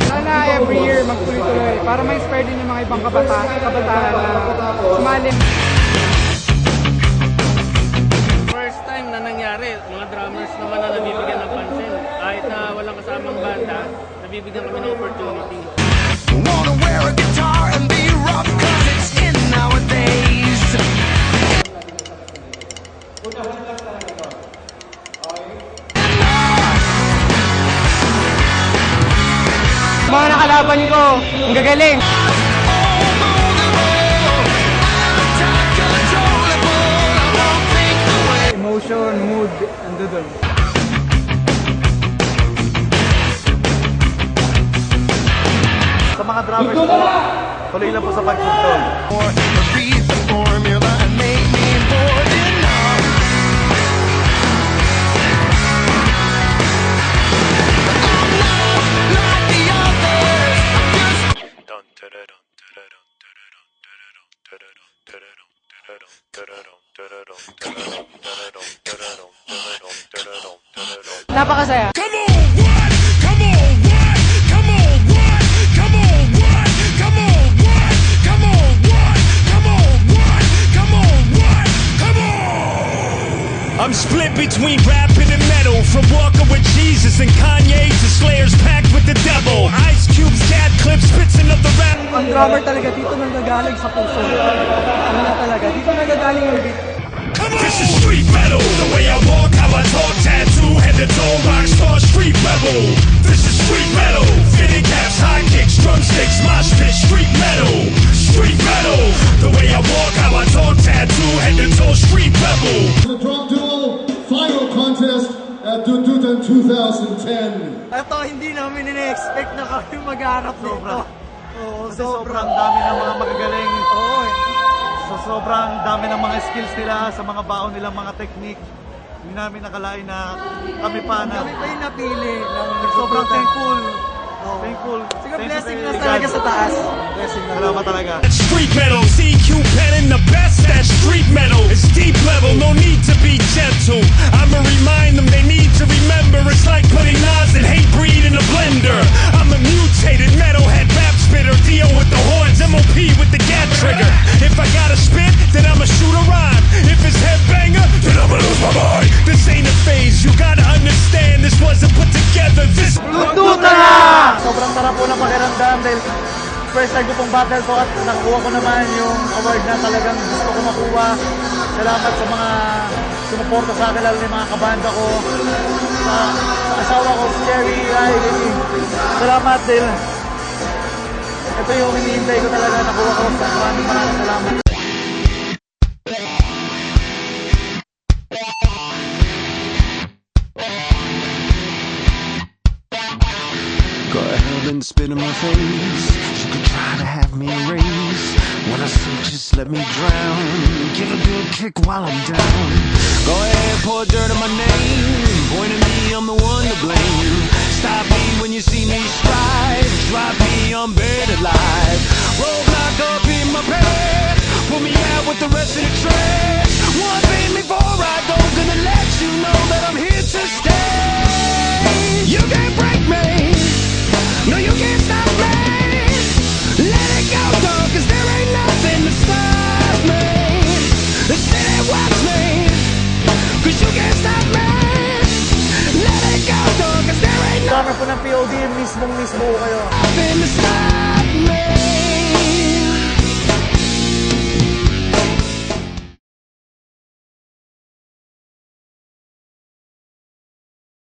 Sana every year magtuloy-tuloy para ma-inspire din yung mga ibang kabataan na sumali. First time na nangyari, mga drummers naman na nabibigyan ng pansin. Kahit na walang kasamang banda, nabibigyan kami ng opportunity. Wanna wear a guitar and be rough cause it's in nowadays. Mga nakalaban ko, ang gagaling! Emotion, mood, ando dun. Sa mga drummers po, tuloy lang po sa pagtugtog. Read the formula and make me more than enough. I'm not like the others. I'm just Napakasaya. Come on, what? Come on, what? Come on, what? Come on, what? Come on, what? Come on, what? Come on, what? Come on, what? Come on! I'm split between rapping and metal, from Walker with Jesus and Kanye to Slayer's packed with the devil. Ice Cube's cat clip spits another rap. Ang drummer talaga dito nanggagaling sa puso. Ano na talaga, dito nanggagaling yung beat. This is street metal. The way I walk, how I talk, tattoo, head to toe, rock star, street rebel. This is street metal. Fitted caps, high kicks, drumsticks, mosh pit, street metal. Street metal. The way I walk, how I talk, tattoo, head to toe, street rebel. The drum duel final contest at Dudutan 2010. Ito, hindi namin ina-expect na kami mag-harap nito. Oo, Sobrang dami ng mga magagaling. Oo eh. So, sobrang dami ng mga skills nila sa mga baon nilang mga technique. Hindi namin nakalain na kami pa na Kami pa yung napili. sobrang thankful. Thankful. Siguro Thank you blessing kay na God. talaga sa taas. Blessing na. Salamat talaga. Street metal, CQ penning the best at street metal. It's deep level, no need to be gentle. I'ma remind them they need to remember it's like putting Nas and Hatebreed in a blender. I'm a mutated metalhead rap spitter, Dio with the horns, MOP with the gat trigger. If I gotta spit, then I'ma shoot a rhyme. If it's headbanger, then I'ma lose my mind. This ain't a phase, you gotta understand this wasn't put together. This Sobrang sarap po ng pakiramdam dahil first time ko pong battle to at nakakuha ko naman yung award na talagang gusto ko makuha. Salamat sa mga sumuporta sa akin, lalo na yung mga kabanda ko. Sa asawa ko, si Cherry, Riley. Salamat dahil ito yung hinihintay ko talaga, nakuha ko. Maraming salamat. Go ahead and spit in my face. You could try to have me erase when I say just let me drown. Get a good kick while I'm down. Go ahead, pour dirt on my name. Point at me, I'm the one to blame. Stop me when you see me stride. Drop me, I'm buried alive. Roadblock up in my pants. Pull me out with the rest of the trash. One thing before I go, gonna let you know that I'm here to stay. You can't break me. No, you can't stop me. Let it go, dog, cause there ain't nothing to stop me. Sit and watch me, cause you can't stop me. Let it go, dog, cause there ain't Drummer po ng POD, mismo ko kayo. nothing to stop